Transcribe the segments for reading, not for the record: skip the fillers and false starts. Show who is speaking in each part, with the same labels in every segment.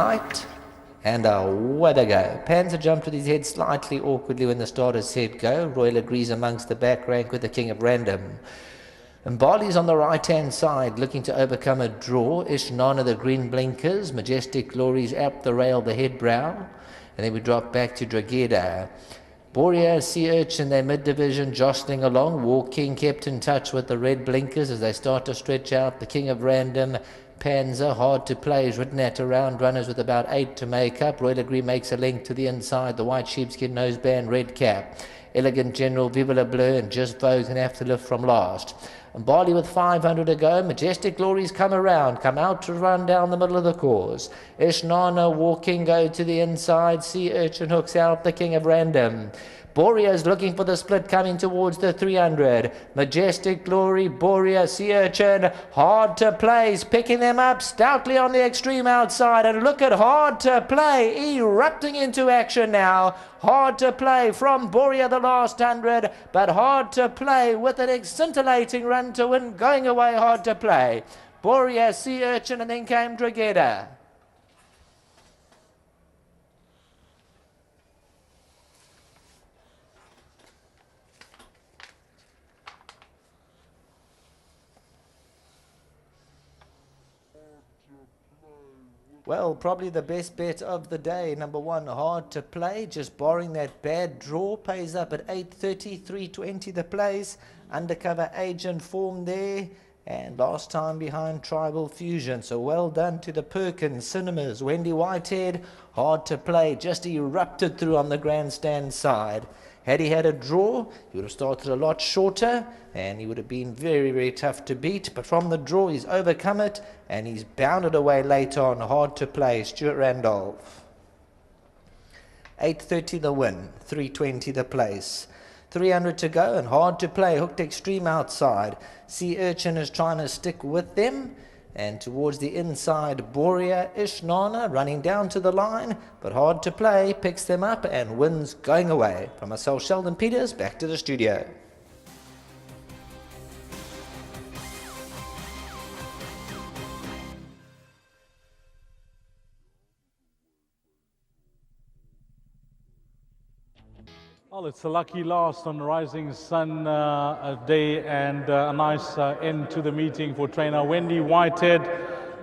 Speaker 1: Right. And away they go. Panzer jumped with his head slightly awkwardly when the starter said go. Royal agrees amongst the back rank with the King of Random. And Barley's on the right-hand side, looking to overcome a draw. Ishnana, the green blinkers. Majestic Glories up the rail, the head brow. And then we drop back to Drageda. Borea, Sea Urchin, their mid-division, jostling along. War King kept in touch with the red blinkers as they start to stretch out. The King of Random, Panzer, hard to play, is written at around runners with about 8 to make up. Royal Agree makes a link to the inside. The white sheepskin noseband, red cap. Elegant General, Viva la Bleu, and Just Vogue can have to lift from last. And Barley with 500 to go. Majestic Glories come out to run down the middle of the course. Ishnana, Walking, go to the inside. Sea Urchin hooks out the King of Random. Borea's looking for the split, coming towards the 300. Majestic Glory, Borea, Sea Urchin, hard to play, picking them up stoutly on the extreme outside. And look at Hard to Play, erupting into action now. Hard to Play from Borea the last 100, but Hard to Play with an scintillating run to win, going away Hard to Play. Borea, Sea Urchin, and then came Drageda. Well, probably the best bet of the day. Number one, Hard to Play, just barring that bad draw, pays up at 8.30, 3.20 the place. Undercover Agent form there. And last time behind Tribal Fusion. So well done to the Perkins Cinemas. Wendy Whitehead, Hard to Play, just erupted through on the grandstand side. Had he had a draw, he would have started a lot shorter and he would have been very, very tough to beat. But from the draw, he's overcome it and he's bounded away late on. Hard to Play, Stuart Randolph. 8.30 the win, 3.20 the place. 300 to go and Hard to Play, hooked extreme outside. Sea Urchin is trying to stick with them. And towards the inside, Borea, Ishnana running down to the line, but Hard to Play picks them up and wins going away. From myself, Sheldon Peters, back to the studio.
Speaker 2: Well, it's a lucky last on Rising Sun day and a nice end to the meeting for trainer Wendy Whitehead,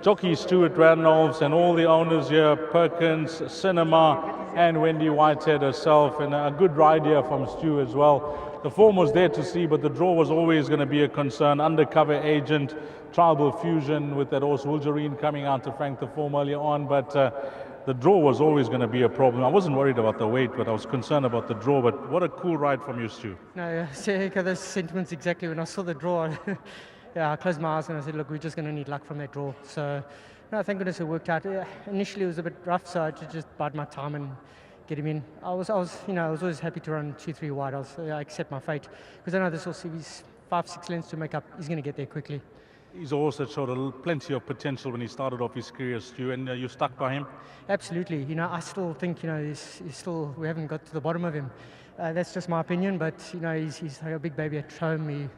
Speaker 2: jockey Stuart Randolphs and all the owners here, Perkins, Cinema and Wendy Whitehead herself, and a good ride here from Stu as well. The form was there to see, but the draw was always going to be a concern. Undercover Agent, Tribal Fusion with that horse Wolverine coming out to frank the form earlier on, but the draw was always going to be a problem. I wasn't worried about the weight, but I was concerned about the draw. But what a cool ride from you, Stu.
Speaker 3: No, I echo those sentiments exactly. When I saw the draw, I closed my eyes and I said, look, we're just going to need luck from that draw. So, no, thank goodness it worked out. Initially, it was a bit rough, so I had to just bide my time and get him in. I was always happy to run 2-3 wide. I accept my fate because I know this horse, he's 5-6 lengths to make up. He's going to get there quickly.
Speaker 2: He's also showed plenty of potential when he started off his career, Stu, and you stuck by him?
Speaker 3: Absolutely. I still think, we haven't got to the bottom of him. That's just my opinion, but, he's a big baby at home.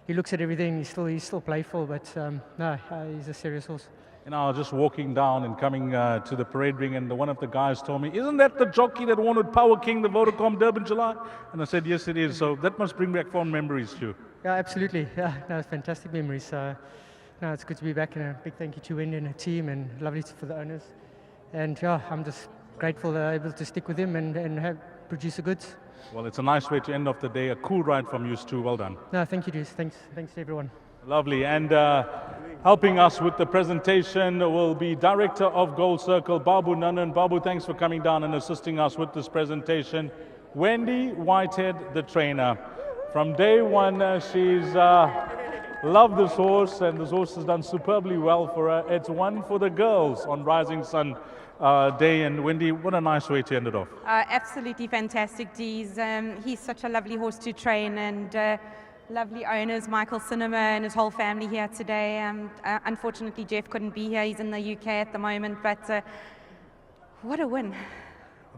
Speaker 3: He looks at everything. He's still playful, but he's a serious horse.
Speaker 2: I was just walking down and coming to the parade ring, and one of the guys told me, isn't that the jockey that won with Power King, the Vodacom Durban July? And I said, yes, it is. So that must bring back fond memories, Stu.
Speaker 3: Yeah, absolutely. Yeah, it's fantastic memories. So, it's good to be back, and a big thank you to Wendy and her team, and lovely for the owners. And I'm just grateful that I'm able to stick with him and produce the goods.
Speaker 2: Well, it's a nice way to end off the day. A cool ride from you, Stu. Well done.
Speaker 3: No, thank you, Deuce. Thanks to everyone.
Speaker 2: Lovely. And helping us with the presentation will be Director of Gold Circle, Babu Nanan. Babu, thanks for coming down and assisting us with this presentation. Wendy Whitehead, the trainer. From day one, she's loved this horse, and this horse has done superbly well for her. It's one for the girls on Rising Sun day. And Wendy, what a nice way to end it off.
Speaker 4: Absolutely fantastic, Dees. He's such a lovely horse to train, and lovely owners, Michael Cinema and his whole family here today. Unfortunately, Jeff couldn't be here. He's in the UK at the moment, but what a win.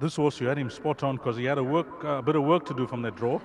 Speaker 2: This horse, you had him spot on because he had a bit of work to do from that draw.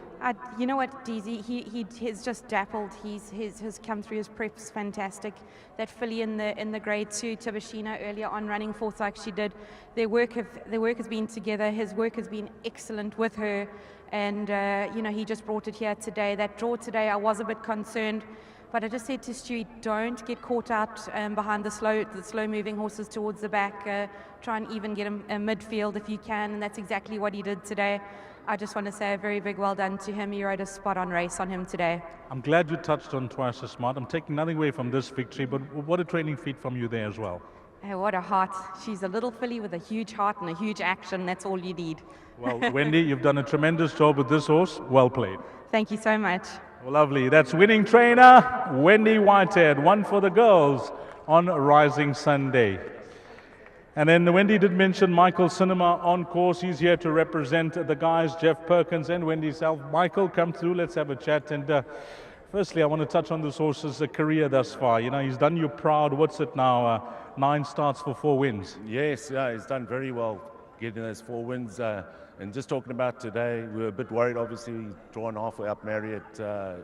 Speaker 4: You know what, DZ, he's just dappled. His come through his prep's fantastic. That filly in the grade 2, Tibashina, earlier on running fourth like she did. Their work has been together. His work has been excellent with her, and you know, he just brought it here today. That draw today, I was a bit concerned. But I just said to Stewie, don't get caught out behind the slow-moving horses towards the back. Try and even get him a midfield if you can, and that's exactly what he did today. I just want to say a very big well done to him. He rode a spot-on race on him today.
Speaker 2: I'm glad you touched on Twice as Smart. I'm taking nothing away from this victory, but what a training feat from you there as well.
Speaker 4: What a heart. She's a little filly with a huge heart and a huge action. That's all you need.
Speaker 2: Well, Wendy, you've done a tremendous job with this horse. Well played.
Speaker 4: Thank you so much.
Speaker 2: Well, lovely. That's winning trainer Wendy Whitehead, one for the girls on Rising Sunday. And then Wendy did mention Michael Cinema on course. He's here to represent the guys, Jeff Perkins and Wendy Self. Michael, come through. Let's have a chat. And firstly, I want to touch on this horse's career thus far. You know, he's done you proud. What's it now? 9 starts for 4 wins.
Speaker 5: Yes, yeah, he's done very well getting those 4 wins. And just talking about today, we were a bit worried, obviously, he's drawn halfway up Marriott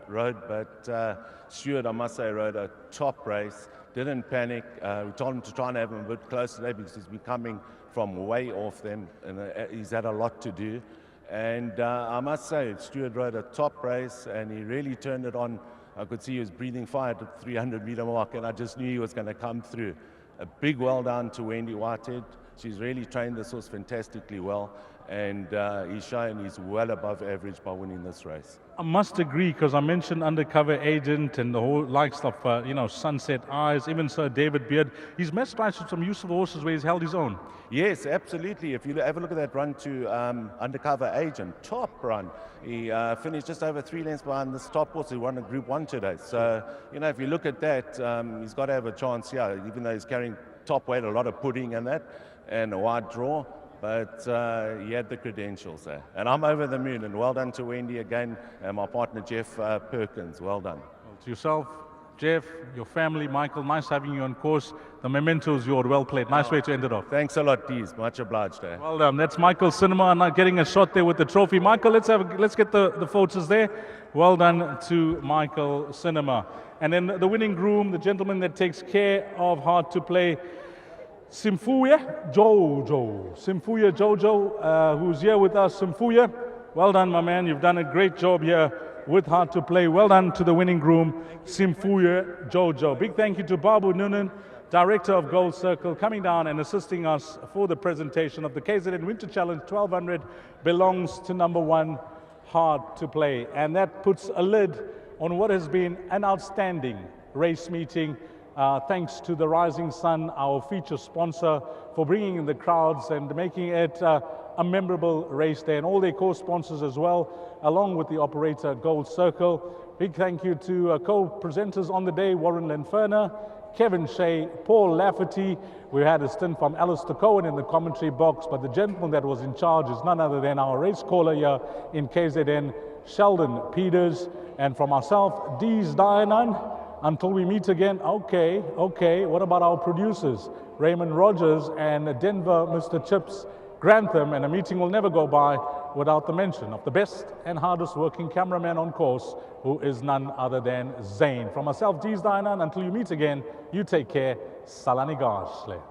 Speaker 5: Road, but Stuart, I must say, rode a top race, didn't panic. We told him to try and have him a bit closer today because he's been coming from way off them, and he's had a lot to do. And I must say, Stuart rode a top race, and he really turned it on. I could see he was breathing fire at the 300-meter mark, and I just knew he was going to come through. A big well done to Wendy Whitehead. She's really trained this horse fantastically well, and he's shown he's well above average by winning this race.
Speaker 2: I must agree, because I mentioned Undercover Agent and the whole likes of, Sunset Eyes, even Sir David Beard. He's met twice with some useful horses where he's held his own.
Speaker 5: Yes, absolutely. If you have a look at that run to Undercover Agent, top run. He finished just over 3 lengths behind this top horse who won a Group 1 today. So, you know, if you look at that, he's got to have a chance here, even though he's carrying top weight, a lot of pudding and that, and a wide draw. But he had the credentials there. And I'm over the moon, and well done to Wendy again, and my partner Jeff Perkins. Well done.
Speaker 2: Well, to yourself, Jeff, your family, Michael, nice having you on course. The memento's yours. Well played. Nice way to end it off.
Speaker 5: Thanks a lot, Dees. Much obliged.
Speaker 2: Well done. That's Michael Cinema not getting a shot there with the trophy. Michael, let's get the photos there. Well done to Michael Cinema. And then the winning groom, the gentleman that takes care of Hard to Play, Simfuya Jojo, who's here with us. Simfuya, well done, my man. You've done a great job here with Hard to Play. Well done to the winning groom, Simfuya Jojo. Big thank you to Babu Noonan, Director of Gold Circle, coming down and assisting us for the presentation of the KZN Winter Challenge 1200 belongs to number 1, Hard to Play. And that puts a lid on what has been an outstanding race meeting. Thanks to the Rising Sun, our feature sponsor, for bringing in the crowds and making it a memorable race day, and all their co-sponsors as well, along with the operator Gold Circle. Big thank you to co-presenters on the day, Warren Lenferner, Kevin Shea, Paul Lafferty. We had a stint from Alistair Cohen in the commentary box, but the gentleman that was in charge is none other than our race caller here in KZN, Sheldon Peters, and from myself, Dees Dianan. Until we meet again, okay, what about our producers, Raymond Rogers and Denver, Mr. Chips Grantham, and a meeting will never go by without the mention of the best and hardest working cameraman on course, who is none other than Zane. From myself, Dees Dianan, until you meet again, you take care, Salani Gashle.